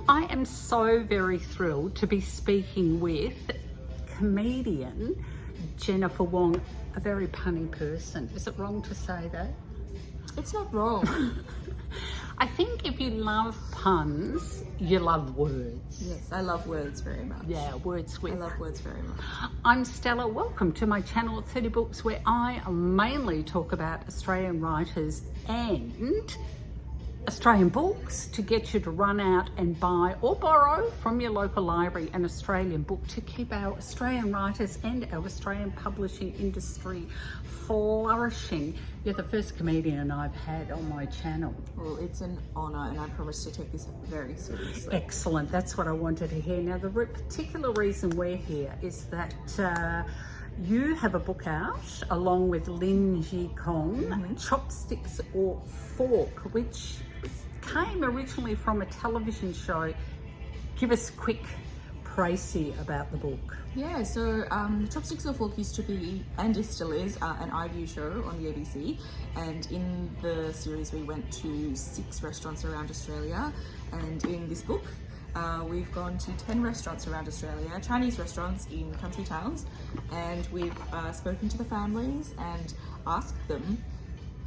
I am so very thrilled to be speaking with comedian Jennifer Wong, a very punny person. Is it wrong to say that? It's not wrong. I think if you love puns, you love words. Yes, I love words very much. Yeah, words with. I love words very much. I'm Stella. Welcome to my channel at 30 Books, where I mainly talk about Australian writers and Australian books to get you to run out and buy or borrow from your local library an Australian book to keep our Australian writers and our Australian publishing industry flourishing. You're the first comedian I've had on my channel. Well, it's an honour and I promise to take this very seriously. Excellent. That's what I wanted to hear. Now, the particular reason we're here is that you have a book out along with Lin Ji Kong, Chopsticks or Fork, which came originally from a television show. Give us a quick précis about the book. Yeah, so Chopsticks or Fork used to be, and it still is, an iView show on the ABC. And in the series, we went to 6 restaurants around Australia. And in this book, we've gone to 10 restaurants around Australia, Chinese restaurants in country towns. And we've spoken to the families and asked them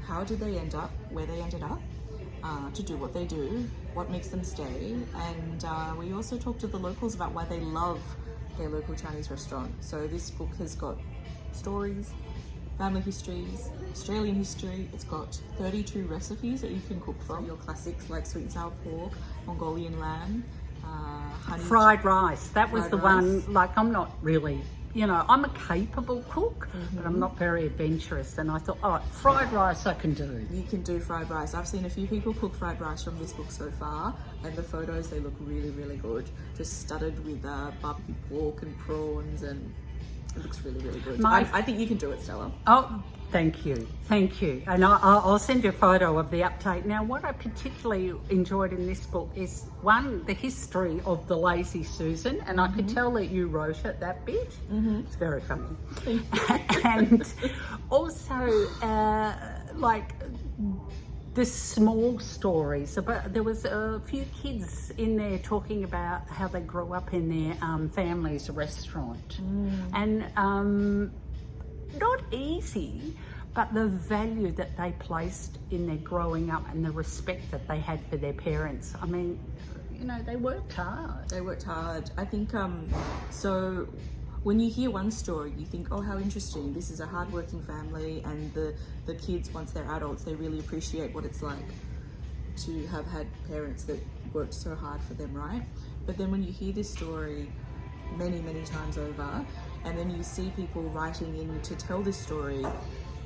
how did they end up where they ended up, to do what they do, what makes them stay. And we also talked to the locals about why they love their local Chinese restaurant. So this book has got stories, family histories, Australian history. It's got 32 recipes that you can cook from. Your classics like sweet and sour pork, Mongolian lamb, honey fried rice. That was fried the rice. one, like, I'm not really, you know, I'm a capable cook, but I'm not very adventurous. And I thought, oh, fried rice I can do. You can do fried rice. I've seen a few people cook fried rice from this book so far, and the photos, they look really, really good. Just studded with barbecue pork and prawns, and it looks really, really good. I think you can do it, Stella. Oh, thank you. Thank you. And I'll send you a photo of the update. Now, what I particularly enjoyed in this book is, one, the history of the Lazy Susan, and I could tell that you wrote it, that bit. It's very funny. And also, like, the small stories. About, there was a few kids in there talking about how they grew up in their family's restaurant. And not easy, but the value that they placed in their growing up and the respect that they had for their parents. I mean, you know, they worked hard. They worked hard. I think, so when you hear one story, you think, oh, how interesting. This is a hardworking family, and the kids, once they're adults, they really appreciate what it's like to have had parents that worked so hard for them, right? But then when you hear this story many, many times over, and then you see people writing in to tell this story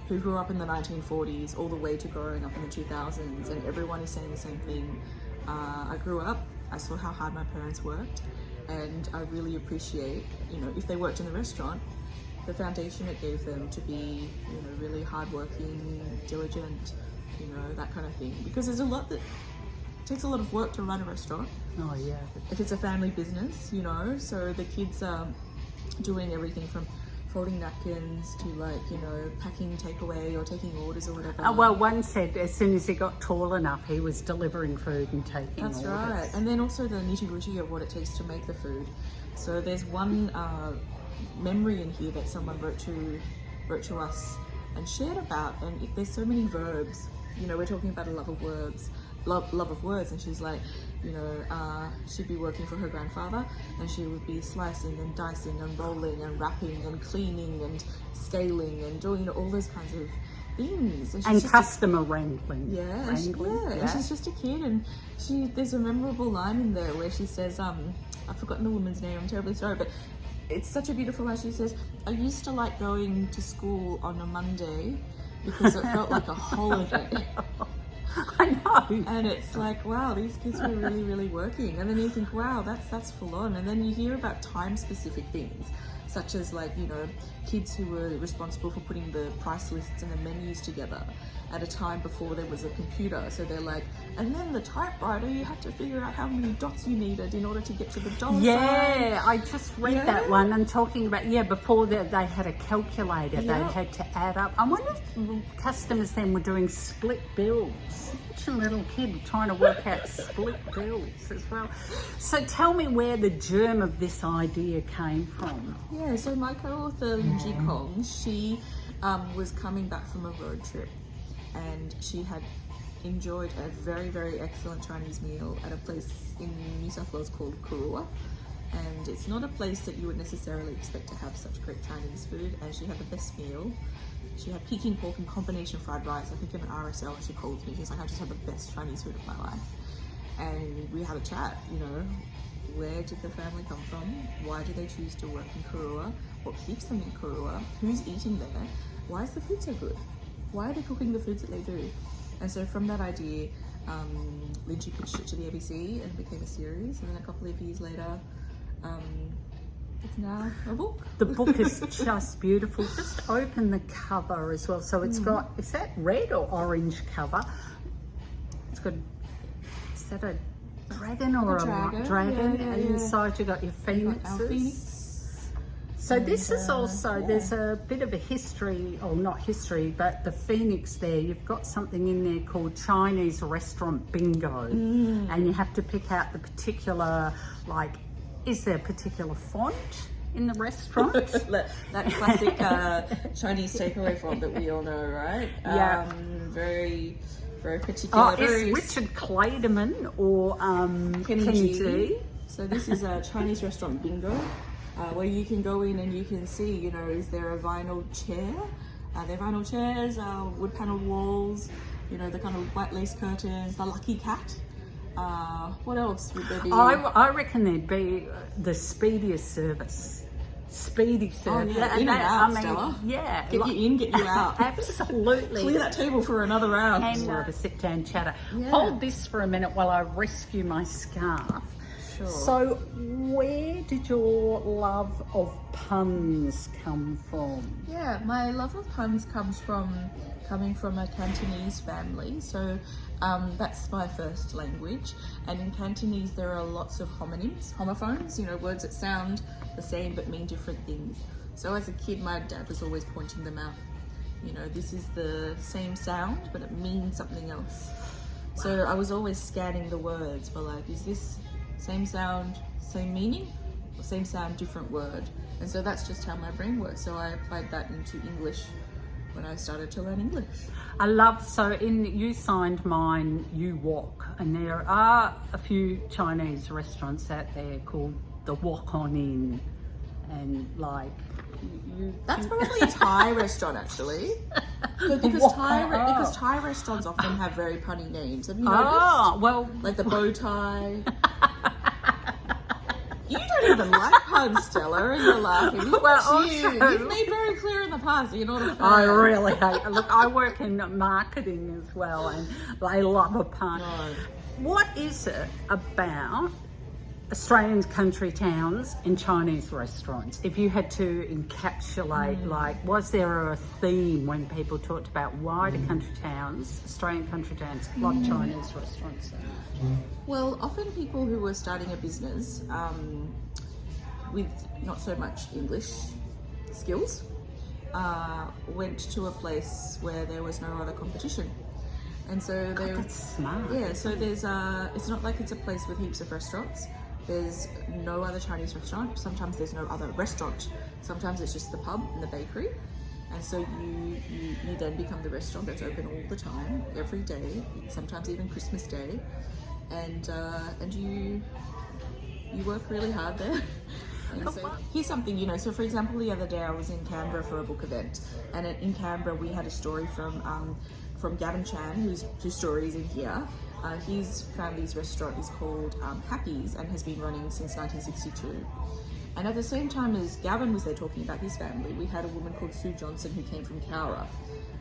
who grew up in the 1940s all the way to growing up in the 2000s, and everyone is saying the same thing. I grew up, I saw how hard my parents worked, and I really appreciate, you know, if they worked in the restaurant, the foundation it gave them to be, you know, really hardworking, diligent, you know, that kind of thing. Because there's a lot that takes a lot of work to run a restaurant. Oh, yeah. If it's a family business, you know, so the kids are doing everything from folding napkins to, like, you know, packing takeaway or taking orders or whatever. Oh, well, one said as soon as he got tall enough, he was delivering food and taking orders. That's right. And then also the nitty-gritty of what it takes to make the food. So there's one memory in here that someone wrote to us and shared about, and there's so many verbs. You know, we're talking about a love of words, and she's like, you know, she'd be working for her grandfather, and she would be slicing and dicing and rolling and wrapping and cleaning and scaling and doing, you know, all those kinds of things. And customer wrangling. Yeah. And she's just a kid, and there's a memorable line in there where she says, I've forgotten the woman's name, I'm terribly sorry, but it's such a beautiful line. She says, I used to like going to school on a Monday because it felt like a holiday. I know. And it's like, wow, these kids were really, really working. And then you think, wow, that's full on. And then you hear about time specific things, such as, like, you know, kids who were responsible for putting the price lists and the menus together at a time before there was a computer. So they're like, and then the typewriter, you had to figure out how many dots you needed in order to get to the dollar sign. Yeah, I just read that one, and talking about, before that they had a calculator, they had to add up. I wonder if customers then were doing split bills scratching little kid trying to work out split bills as well. So tell me where the germ of this idea came from. Yeah, so my co-author Linji Kong, she was coming back from a road trip, and she had enjoyed a very, very excellent Chinese meal at a place in New South Wales called Kurua. And it's not a place that you would necessarily expect to have such great Chinese food, and she had the best meal. She had Peking pork and combination fried rice. I think in an RSL she calls me, she's like, I just had the best Chinese food of my life. And we had a chat, you know, where did the family come from? Why do they choose to work in Kurua? What keeps them in Kurua? Who's eating there? Why is the food so good? Why are they cooking the foods that they do? And so from that idea, Linji pitched it to the ABC and it became a series. And then a couple of years later, it's now a book. The book is just beautiful. Just open the cover as well. So it's got, is that red or orange cover? It's got, is that a dragon or a dragon? Yeah, And inside you got your phoenixes. Our phoenix. So this is also, there's a bit of a history, or not history, but the phoenix there, you've got something in there called Chinese restaurant bingo. And you have to pick out the particular, like, is there a particular font in the restaurant? that classic Chinese takeaway font that we all know, right? Yeah. Very, very particular. Is Richard Clayderman or Kenny G? So this is a Chinese restaurant bingo, where you can go in and you can see, you know, is there a vinyl chair? They're vinyl chairs, wood panelled walls, you know, the kind of white lace curtains, the lucky cat. What else would there be? I reckon there'd be the speediest service. Speedy service. Oh, yeah. In and out, Stella. Yeah. Get you in, get you out. Absolutely. Clear that table for another round. And more of a sit-down chatter. Yeah. Hold this for a minute while I rescue my scarf. Sure. So where did your love of puns come from? Yeah, my love of puns comes from coming from a Cantonese family. So that's my first language. And in Cantonese, there are lots of homonyms, homophones, you know, words that sound the same but mean different things. So as a kid, my dad was always pointing them out. You know, this is the same sound, but it means something else. So I was always scanning the words for like, is this same sound, same meaning, or same sound, different word? And so that's just how my brain works. So I applied that into English when I started to learn English. I love, so you signed mine, You Walk, and there are a few Chinese restaurants out there called the Walk On Inn, and like, That's probably a Thai restaurant actually. Because Thai restaurants often have very punny names. Have you noticed? Oh, well. Like the bow tie. You don't even like puns, Stella, and you're laughing. You've made very clear in the past that you're not a fan. I really hate it. Look, I work in marketing as well, and I love a pun. No. What is it about Australian country towns and Chinese restaurants? If you had to encapsulate, like, was there a theme when people talked about why do country towns, Australian country towns, love Chinese restaurants so much? Well, often people who were starting a business with not so much English skills went to a place where there was no other competition. And so That's smart. Yeah, so there's it's not like it's a place with heaps of restaurants. There's no other Chinese restaurant. Sometimes there's no other restaurant. Sometimes it's just the pub and the bakery. And so you then become the restaurant that's open all the time, every day, sometimes even Christmas Day. And you work really hard there. And so here's something, you know, so for example, the other day I was in Canberra for a book event, and in Canberra we had a story from Gavin Chan, whose story is in here. His family's restaurant is called Happy's and has been running since 1962. And at the same time as Gavin was there talking about his family, we had a woman called Sue Johnson who came from Cowra.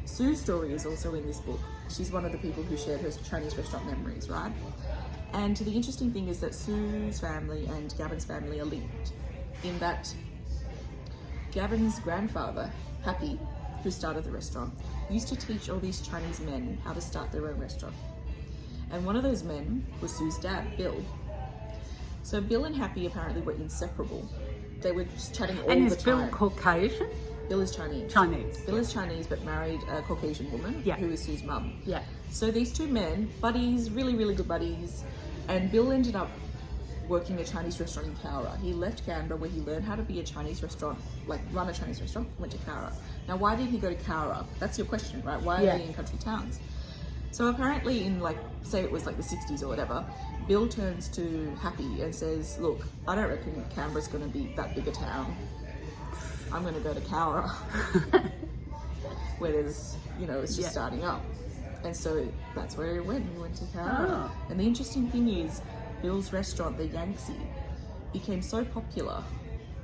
Sue's story is also in this book. She's one of the people who shared her Chinese restaurant memories, right? And the interesting thing is that Sue's family and Gavin's family are linked in that Gavin's grandfather, Happy, who started the restaurant, used to teach all these Chinese men how to start their own restaurant. And one of those men was Sue's dad, Bill. So Bill and Happy apparently were inseparable. They were just chatting all the time. And is Bill Caucasian? Bill is Chinese. Bill is Chinese, but married a Caucasian woman who is Sue's mum. Yeah. So these two men, buddies, really, really good buddies, and Bill ended up working a Chinese restaurant in Cowra. He left Canberra where he learned how to be a Chinese restaurant, like run a Chinese restaurant, went to Cowra. Now, why did he go to Cowra? That's your question, right? Why are they in country towns? So apparently in like, say it was like the 60s or whatever, Bill turns to Happy and says, look, I don't reckon Canberra's going to be that big a town. I'm going to go to Cowra where there's, you know, it's just starting up. And so that's where he went. He went to Cowra. And the interesting thing is, Bill's restaurant, the Yangtze, became so popular.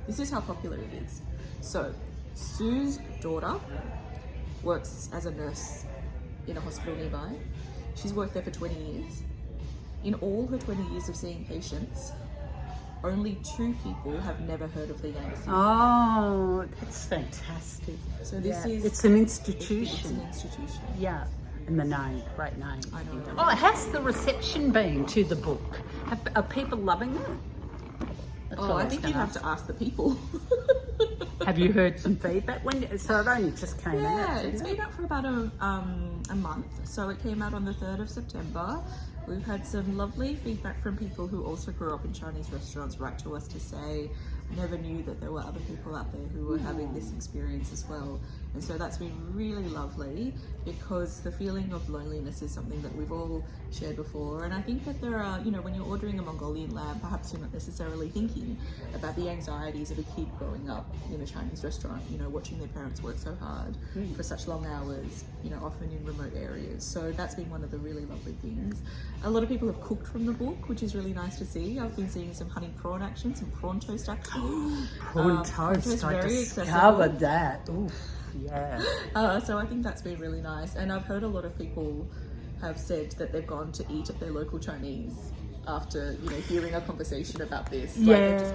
This is how popular it is. So, Sue's daughter works as a nurse in a hospital nearby. She's worked there for 20 years. In all her 20 years of seeing patients, only 2 people have never heard of the Yangtze. Oh, that's fantastic. So this is... It's an institution. It's an institution. Yeah. And the name, great name. I know. Oh, how's the reception been to the book? Are people loving it? That's all I think you'd have to ask the people. Have you heard some feedback? So it only just came out. Yeah, it's been out for about a month. So it came out on the 3rd of September. We've had some lovely feedback from people who also grew up in Chinese restaurants write to us to say, I never knew that there were other people out there who were having this experience as well. And so that's been really lovely, because the feeling of loneliness is something that we've all shared before. And I think that there are, you know, when you're ordering a Mongolian lamb, perhaps you're not necessarily thinking about the anxieties of a kid growing up in a Chinese restaurant, you know, watching their parents work so hard for such long hours, you know, often in remote areas. So that's been one of the really lovely things. A lot of people have cooked from the book, which is really nice to see. I've been seeing some honey prawn action, some prawn toast action. Prawn toast, I discovered that. Oof, yeah. So I think that's been really nice. And I've heard a lot of people have said that they've gone to eat at their local Chinese after, you know, hearing a conversation about this. Yeah.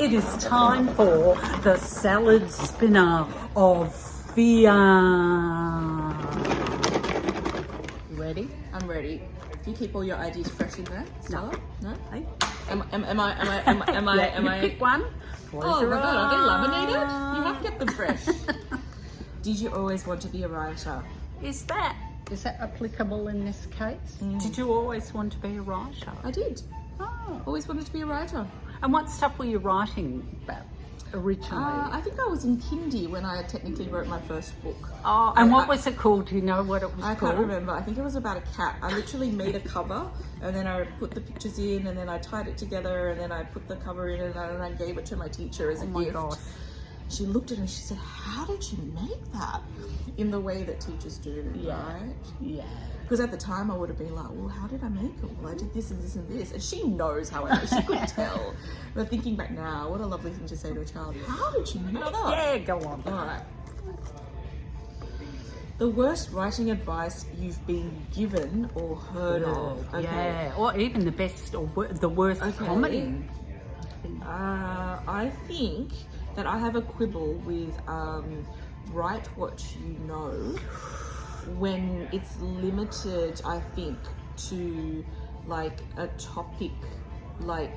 It is time for the salad spinner of fear. You ready? I'm ready. Do you keep all your ideas fresh in there? Stella? No? Hey? Am I? Pick one. Oh my god, are they laminated? You have kept them fresh. Did you always want to be a writer? Is that applicable in this case? Did you always want to be a writer? I did. Oh. Always wanted to be a writer. And what stuff were you writing about originally? I think I was in kindy when I technically wrote my first book. Oh, and what was it called? Do you know what it was I called? can't remember. I think it was about a cat. I literally made a cover, and then I put the pictures in, and then I tied it together, and then I put the cover in, and I gave it to my teacher as a gift. Gosh. She looked at it and she said, how did you make that? In the way that teachers do, right? Yeah. Because at the time I would have been like, well, how did I make it? Well, I did this and this and this. And she knows how I made it. She could tell. But thinking back now, what a lovely thing to say to a child. How did you make that? Yeah, go on. All right. The worst writing advice you've been given or heard of. Okay. Yeah, or even the best or the worst comedy. I think that I have a quibble with write what you know when it's limited, I think, to like a topic like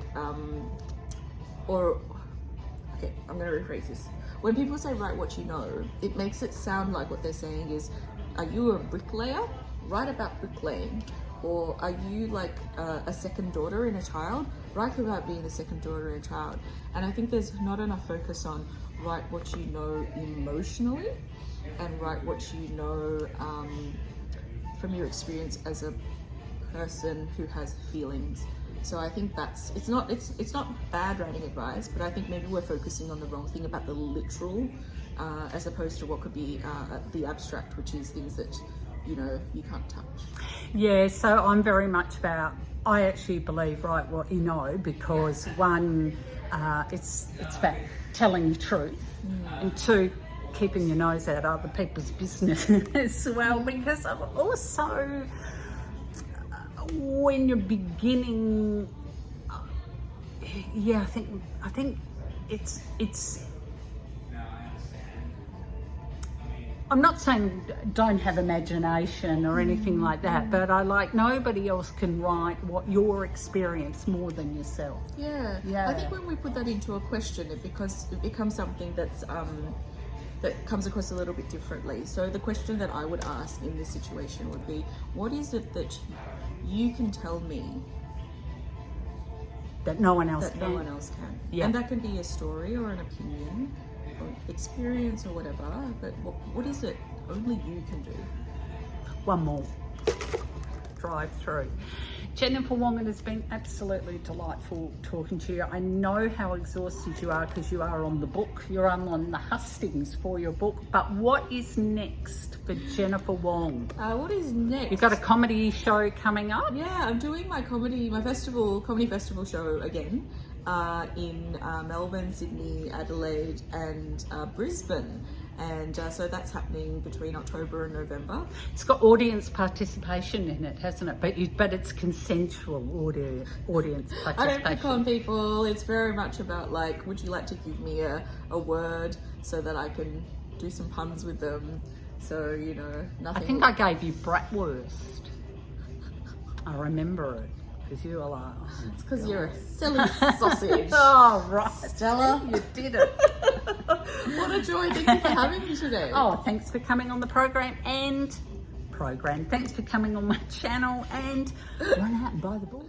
or okay, I'm gonna rephrase this. When people say write what you know, it makes it sound like what they're saying is, are you a bricklayer? Write about bricklaying. Or are you like a second daughter in a child? Write about being a second daughter in a child. And I think there's not enough focus on write what you know emotionally and write what you know from your experience as a person who has feelings. So I think that's, it's not bad writing advice, but I think maybe we're focusing on the wrong thing about the literal as opposed to what could be the abstract, which is things that, you know, you can't touch. Yeah, so I'm very much about, I actually believe write what you know, because one, it's about telling the truth, and two, keeping your nose out of other people's business as well, because also when you're beginning, yeah, I think it's I'm not saying don't have imagination or anything like that, but I like nobody else can write what your experience more than yourself. Yeah. Yeah. I think when we put that into a question, it becomes something that's that comes across a little bit differently. So the question that I would ask in this situation would be, what is it that you can tell me That no one else that can. no one else can? Yeah. And that can be a story or an opinion or experience or whatever, but what is it only you can do? One more. Drive through. Jennifer Wong, it has been absolutely delightful talking to you. I know how exhausted you are because you are on the book. You're on the hustings for your book. But what is next for Jennifer Wong? What is next? You've got a comedy show coming up? Yeah, I'm doing my comedy festival show again in Melbourne, Sydney, Adelaide, and Brisbane. And so that's happening between October and November. It's got audience participation in it, hasn't it? But it's consensual audience I participation. don't pick on people. It's very much about like, would you like to give me a word so that I can do some puns with them? So, you know, nothing. I think I gave you bratwurst. I remember it because you were like, oh, It's because you're a silly sausage. oh right, Stella. you did it. What a joy. Thank you for having me today. Oh, thanks for coming on the program. Thanks for coming on my channel and run out and buy the book.